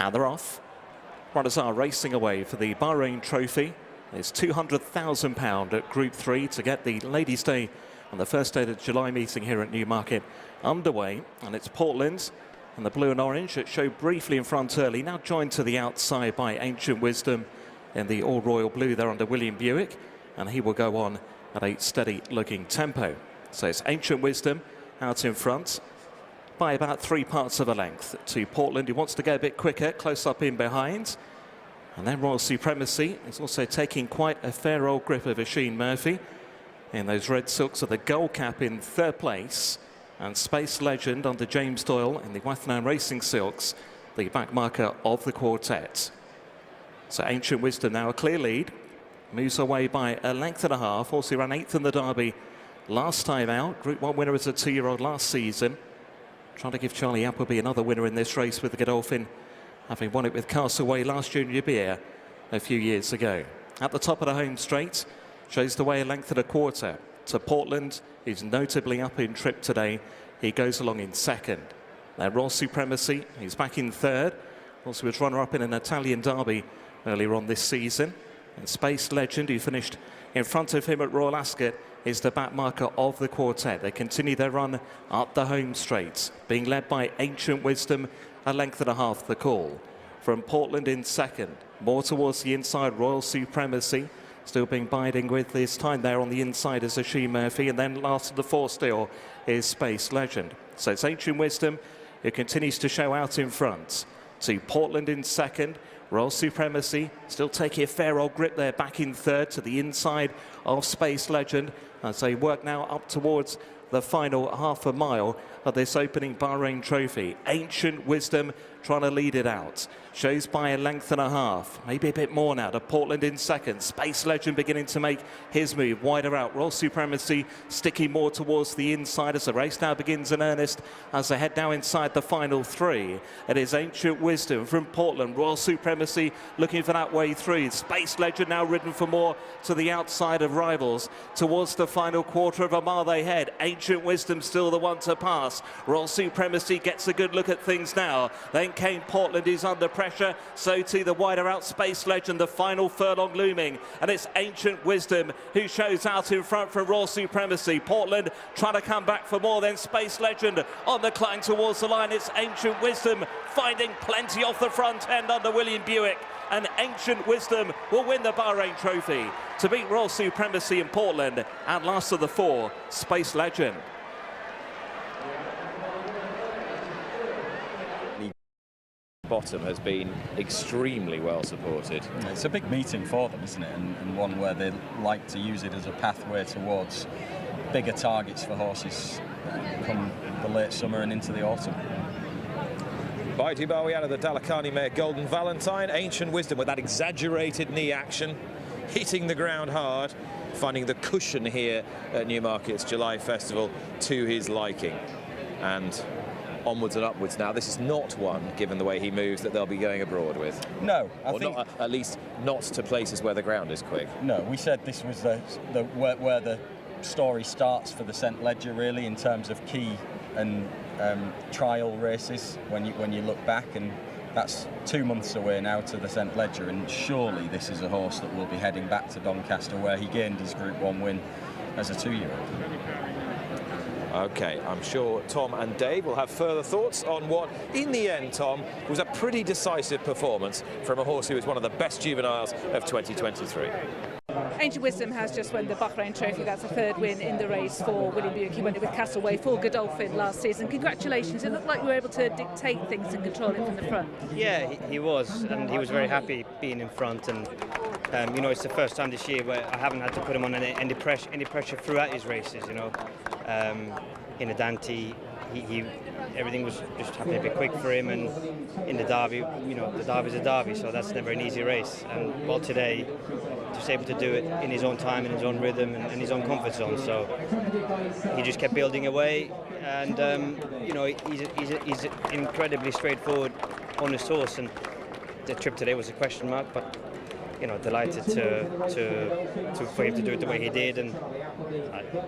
And they're off. Runners are racing away for the Bahrain Trophy. It's £200,000 at Group 3 to get the Ladies' Day on the first day of the July meeting here at Newmarket underway. And it's Portland and the blue and orange that showed briefly in front early, now joined to the outside by Ancient Wisdom in the all royal blue there under William Buick, and he will go on at a steady looking tempo. So it's Ancient Wisdom out in front by about 3 parts of a length to Portland, who wants to go a bit quicker, close up in behind. And then Royal Supremacy is also taking quite a fair old grip of Oisin Murphy in those red silks of the gold cap in 3rd place. And Space Legend under James Doyle in the Wathnan Racing silks, the back marker of the quartet. So Ancient Wisdom now a clear lead, moves away by a length and a half. Also ran 8th in the Derby last time out. Group 1 winner as a 2-year-old last season. Trying to give Charlie Appleby another winner in this race with the Godolphin, having won it with Castaway last Junior Beer a few years ago. At the top of the home straight, shows the way a length and a quarter to Portland, who's notably up in trip today. He goes along in 2nd. Then Royal Supremacy, he's back in 3rd. Also was runner-up in an Italian derby earlier on this season. And Space Legend, who finished in front of him at Royal Ascot, is the back marker of the quartet. They continue their run up the home straight, being led by Ancient Wisdom, a length and a half the call. From Portland in 2nd, more towards the inside, Royal Supremacy, still being biding with this time there on the inside as Oisin Murphy, and then last of the 4 still is Space Legend. So it's Ancient Wisdom who continues to show out in front. To Portland in 2nd, Royal Supremacy still taking a fair old grip there, back in 3rd to the inside of Space Legend as they work now up towards the final half a mile of this opening Bahrain Trophy. Ancient Wisdom trying to lead it out. Shows by a length and a half, maybe a bit more now to Portland in 2nd. Space Legend beginning to make his move wider out. Royal Supremacy sticking more towards the inside as the race now begins in earnest as they head now inside the final 3. It is Ancient Wisdom from Portland. Royal Supremacy looking for that way through. Space Legend now ridden for more to the outside of rivals. Towards the final quarter of a mile they head. Ancient Wisdom still the one to pass. Royal Supremacy gets a good look at things now. Then came Portland, who's under pressure. So too the wider out Space Legend, the final furlong looming. And it's Ancient Wisdom who shows out in front from Royal Supremacy. Portland trying to come back for more. Then Space Legend on the climb towards the line. It's Ancient Wisdom finding plenty off the front end under William Buick. And Ancient Wisdom will win the Bahrain Trophy to beat Royal Supremacy in Portland. And last of the 4, Space Legend. Bottom has been extremely well supported. It's a big meeting for them, isn't it? And one where they like to use it as a pathway towards bigger targets for horses come the late summer and into the autumn. By Dubai out of the Dalakani mare Golden Valentine. Ancient Wisdom with that exaggerated knee action, hitting the ground hard, finding the cushion here at Newmarket's July Festival to his liking. And onwards and upwards now. This is not one, given the way he moves, that they'll be going abroad with. No, I think not, at least not to places where the ground is quick. No, we said this was where the story starts for the St Leger, really, in terms of key and trial races. When you look back, and that's 2 months away now to the St Leger, and surely this is a horse that will be heading back to Doncaster, where he gained his Group 1 win as a 2-year-old. Okay, I'm sure Tom and Dave will have further thoughts on what, in the end, Tom, was a pretty decisive performance from a horse who is one of the best juveniles of 2023. Ancient Wisdom has just won the Bahrain Trophy. That's a 3rd win in the race for William Buick. He won it with Castaway for Godolphin last season. Congratulations. It looked like you were able to dictate things and control it from the front. Yeah, he was, and he was very happy being in front. And you know, it's the first time this year where I haven't had to put him on any pressure throughout his races. You know, in the Dante, everything was just happening a bit quick for him, and in the Derby, you know, the Derby's a Derby, so that's never an easy race. And well, today, just able to do it in his own time, in his own rhythm, and his own comfort zone. So he just kept building away, and you know, he's incredibly straightforward, honest horse. And the trip today was a question mark, but you know, delighted for him to do it the way he did, and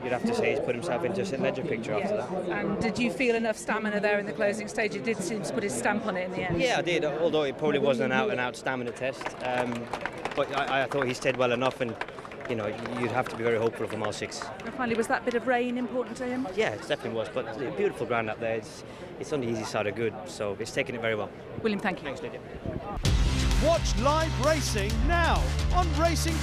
you'd have to say he's put himself into a St Ledger picture after that. And did you feel enough stamina there in the closing stage? It did seem to put his stamp on it in the end. Yeah, I did, although it probably wasn't an out-and-out stamina test. But I thought he stayed well enough, and you know, you'd have to be very hopeful from all 6. And finally, was that bit of rain important to him? Yeah, it definitely was, but a beautiful ground up there. It's on the easy side of good, so it's taking it very well. William, thank you. Thanks, Lydia. Watch live racing now on Racing